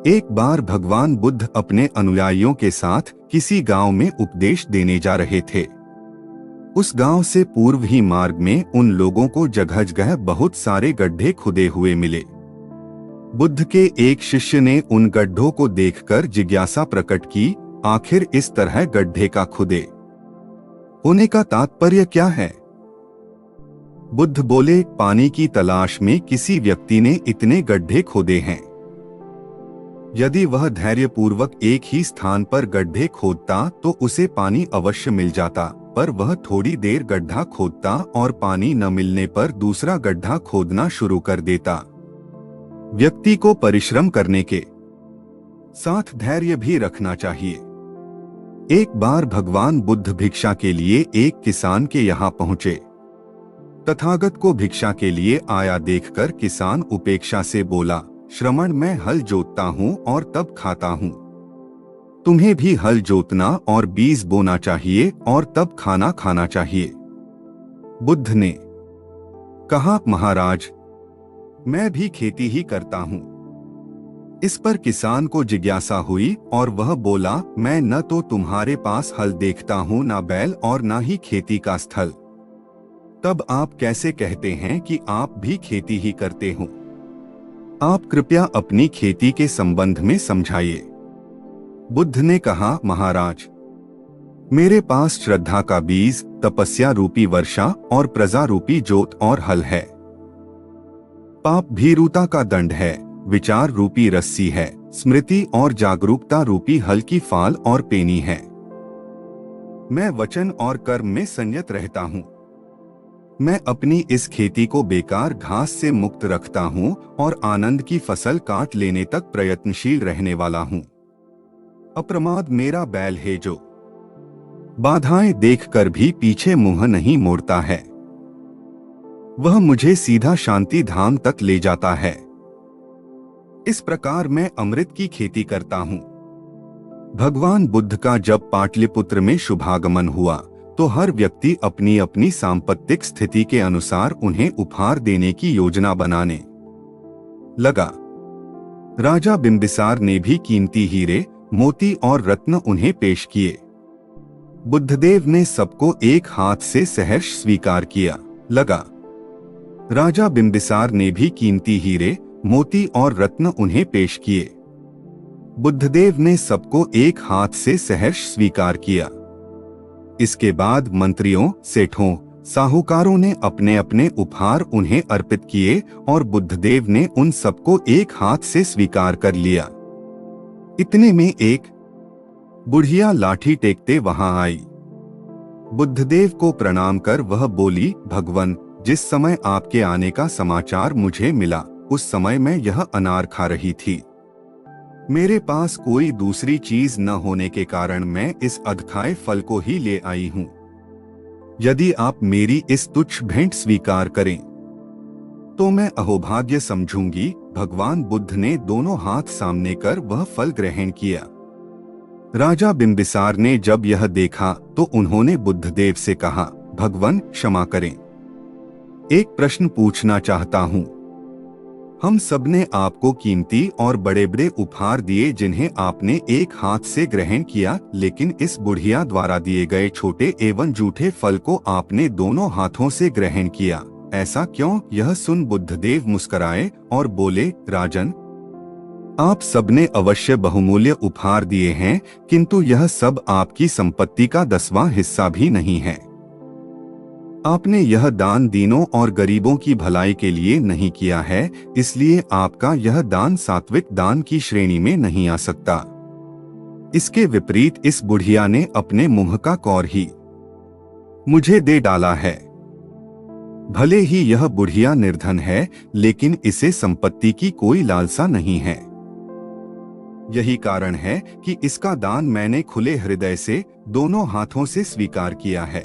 एक बार भगवान बुद्ध अपने अनुयायियों के साथ किसी गांव में उपदेश देने जा रहे थे। उस गांव से पूर्व ही मार्ग में उन लोगों को जगह जगह बहुत सारे गड्ढे खुदे हुए मिले। बुद्ध के एक शिष्य ने उन गड्ढों को देखकर जिज्ञासा प्रकट की, आखिर इस तरह गड्ढे का खुदे होने का तात्पर्य क्या है? बुद्ध बोले, पानी की तलाश में किसी व्यक्ति ने इतने गड्ढे खोदे हैं। यदि वह धैर्यपूर्वक एक ही स्थान पर गड्ढे खोदता तो उसे पानी अवश्य मिल जाता, पर वह थोड़ी देर गड्ढा खोदता और पानी न मिलने पर दूसरा गड्ढा खोदना शुरू कर देता। व्यक्ति को परिश्रम करने के साथ धैर्य भी रखना चाहिए। एक बार भगवान बुद्ध भिक्षा के लिए एक किसान के यहाँ पहुँचे। तथागत को भिक्षा के लिए आया देखकर किसान उपेक्षा से बोला, श्रमण, मैं हल जोतता हूँ और तब खाता हूँ। तुम्हें भी हल जोतना और बीज बोना चाहिए और तब खाना खाना चाहिए। बुद्ध ने कहा, महाराज, मैं भी खेती ही करता हूँ। इस पर किसान को जिज्ञासा हुई और वह बोला, मैं न तो तुम्हारे पास हल देखता हूँ, न बैल और न ही खेती का स्थल। तब आप कैसे कहते हैं कि आप भी खेती ही करते हो? आप कृपया अपनी खेती के संबंध में समझाइए। बुद्ध ने कहा, महाराज, मेरे पास श्रद्धा का बीज, तपस्या रूपी वर्षा और प्रजा रूपी जोत और हल है। पाप भीरुता का दंड है, विचार रूपी रस्सी है, स्मृति और जागरूकता रूपी हल की फाल और पेनी है। मैं वचन और कर्म में संयत रहता हूँ। मैं अपनी इस खेती को बेकार घास से मुक्त रखता हूँ और आनंद की फसल काट लेने तक प्रयत्नशील रहने वाला हूँ। अप्रमाद मेरा बैल है जो बाधाएं देखकर भी पीछे मुंह नहीं मोड़ता है। वह मुझे सीधा शांति धाम तक ले जाता है। इस प्रकार मैं अमृत की खेती करता हूँ। भगवान बुद्ध का जब पाटलिपुत्र में शुभागमन हुआ तो हर व्यक्ति अपनी अपनी सांपत्तिक स्थिति के अनुसार उन्हें उपहार देने की योजना बनाने लगा। राजा बिंबिसार ने भी कीमती हीरे, मोती और रत्न उन्हें पेश किए। बुद्धदेव ने सबको एक हाथ से सहर्ष स्वीकार किया लगा। राजा बिंबिसार ने भी कीमती हीरे, मोती और रत्न उन्हें पेश किए। बुद्धदेव ने सबको एक हाथ से सहर्ष स्वीकार किया। इसके बाद मंत्रियों, सेठों, साहूकारों ने अपने अपने उपहार उन्हें अर्पित किए और बुद्धदेव ने उन सबको एक हाथ से स्वीकार कर लिया। इतने में एक बुढ़िया लाठी टेकते वहां आई। बुद्धदेव को प्रणाम कर वह बोली, भगवन, जिस समय आपके आने का समाचार मुझे मिला उस समय मैं यह अनार खा रही थी। मेरे पास कोई दूसरी चीज न होने के कारण मैं इस अधखाए फल को ही ले आई हूँ। यदि आप मेरी इस तुच्छ भेंट स्वीकार करें तो मैं अहोभाग्य समझूंगी। भगवान बुद्ध ने दोनों हाथ सामने कर वह फल ग्रहण किया। राजा बिंबिसार ने जब यह देखा तो उन्होंने बुद्धदेव से कहा, भगवन, क्षमा करें, एक प्रश्न पूछना चाहता हूँ। हम सबने आपको कीमती और बड़े बड़े उपहार दिए जिन्हें आपने एक हाथ से ग्रहण किया, लेकिन इस बुढ़िया द्वारा दिए गए छोटे एवं जूठे फल को आपने दोनों हाथों से ग्रहण किया। ऐसा क्यों? यह सुन बुद्धदेव मुस्कुराए और बोले, राजन, आप सबने अवश्य बहुमूल्य उपहार दिए हैं, किंतु यह सब आपकी संपत्ति का 10वां हिस्सा भी नहीं है। आपने यह दान दीनों और गरीबों की भलाई के लिए नहीं किया है, इसलिए आपका यह दान सात्विक दान की श्रेणी में नहीं आ सकता। इसके विपरीत इस बुढ़िया ने अपने मुंह का कौर ही मुझे दे डाला है। भले ही यह बुढ़िया निर्धन है, लेकिन इसे संपत्ति की कोई लालसा नहीं है। यही कारण है कि इसका दान मैंने खुले हृदय से दोनों हाथों से स्वीकार किया है।